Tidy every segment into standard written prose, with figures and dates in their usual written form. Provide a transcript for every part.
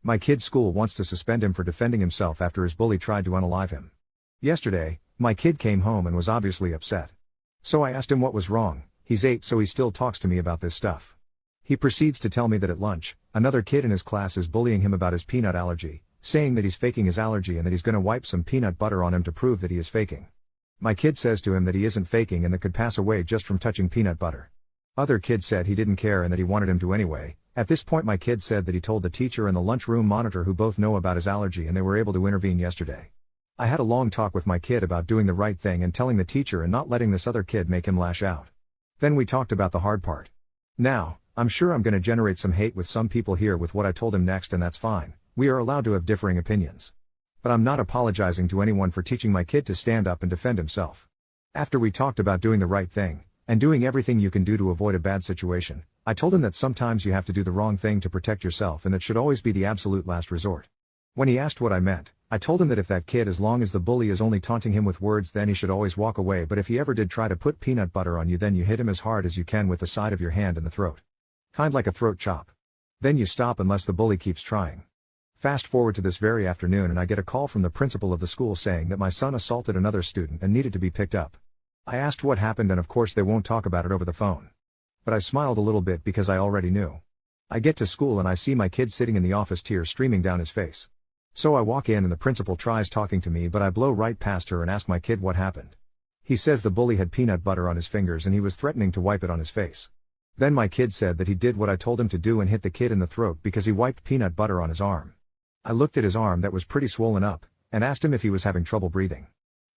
My kid's school wants to suspend him for defending himself after his bully tried to unalive him. Yesterday, my kid came home and was obviously upset. So I asked him what was wrong. He's 8, so he still talks to me about this stuff. He proceeds to tell me that at lunch, another kid in his class is bullying him about his peanut allergy, saying that he's faking his allergy and that he's gonna wipe some peanut butter on him to prove that he is faking. My kid says to him that he isn't faking and that could pass away just from touching peanut butter. Other kids said he didn't care and that he wanted him to anyway. At this point my kid said that he told the teacher and the lunchroom monitor, who both know about his allergy, and they were able to intervene yesterday. I had a long talk with my kid about doing the right thing and telling the teacher and not letting this other kid make him lash out. Then we talked about the hard part. Now, I'm sure I'm gonna generate some hate with some people here with what I told him next, and that's fine. We are allowed to have differing opinions. But I'm not apologizing to anyone for teaching my kid to stand up and defend himself. After we talked about doing the right thing, and doing everything you can do to avoid a bad situation, I told him that sometimes you have to do the wrong thing to protect yourself, and that should always be the absolute last resort. When he asked what I meant, I told him that if that kid, as long as the bully is only taunting him with words, then he should always walk away, but if he ever did try to put peanut butter on you, then you hit him as hard as you can with the side of your hand in the throat. Kind like a throat chop. Then you stop unless the bully keeps trying. Fast forward to this very afternoon and I get a call from the principal of the school saying that my son assaulted another student and needed to be picked up. I asked what happened, and of course they won't talk about it over the phone. But I smiled a little bit because I already knew. I get to school and I see my kid sitting in the office, tears streaming down his face. So I walk in and the principal tries talking to me, but I blow right past her and ask my kid what happened. He says the bully had peanut butter on his fingers and he was threatening to wipe it on his face. Then my kid said that he did what I told him to do and hit the kid in the throat because he wiped peanut butter on his arm. I looked at his arm that was pretty swollen up, and asked him if he was having trouble breathing.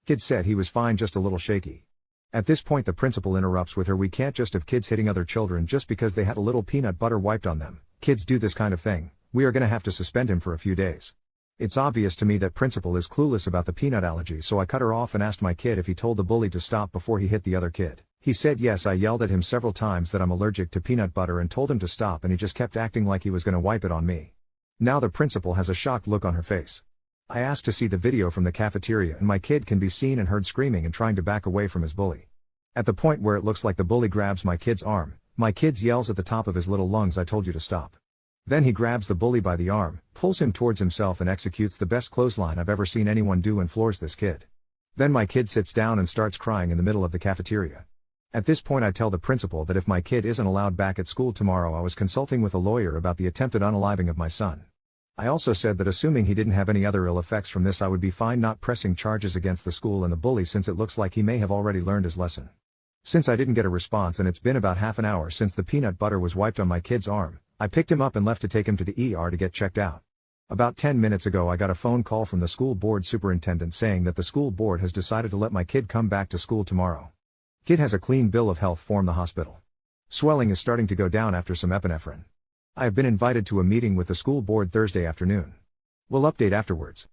Kid said he was fine, just a little shaky. At this point the principal interrupts with her, "We can't just have kids hitting other children just because they had a little peanut butter wiped on them. Kids do this kind of thing. We are gonna have to suspend him for a few days." It's obvious to me that principal is clueless about the peanut allergy, so I cut her off and asked my kid if he told the bully to stop before he hit the other kid. He said yes. I yelled at him several times that I'm allergic to peanut butter and told him to stop, and he just kept acting like he was gonna wipe it on me. Now the principal has a shocked look on her face. I asked to see the video from the cafeteria, and my kid can be seen and heard screaming and trying to back away from his bully. At the point where it looks like the bully grabs my kid's arm, my kid yells at the top of his little lungs, "I told you to stop." Then he grabs the bully by the arm, pulls him towards himself and executes the best clothesline I've ever seen anyone do and floors this kid. Then my kid sits down and starts crying in the middle of the cafeteria. At this point I tell the principal that if my kid isn't allowed back at school tomorrow, I was consulting with a lawyer about the attempted unaliving of my son. I also said that assuming he didn't have any other ill effects from this, I would be fine not pressing charges against the school and the bully, since it looks like he may have already learned his lesson. Since I didn't get a response and it's been about half an hour since the peanut butter was wiped on my kid's arm, I picked him up and left to take him to the ER to get checked out. About 10 minutes ago I got a phone call from the school board superintendent saying that the school board has decided to let my kid come back to school tomorrow. Kid has a clean bill of health from the hospital. Swelling is starting to go down after some epinephrine. I have been invited to a meeting with the school board Thursday afternoon. We'll update afterwards.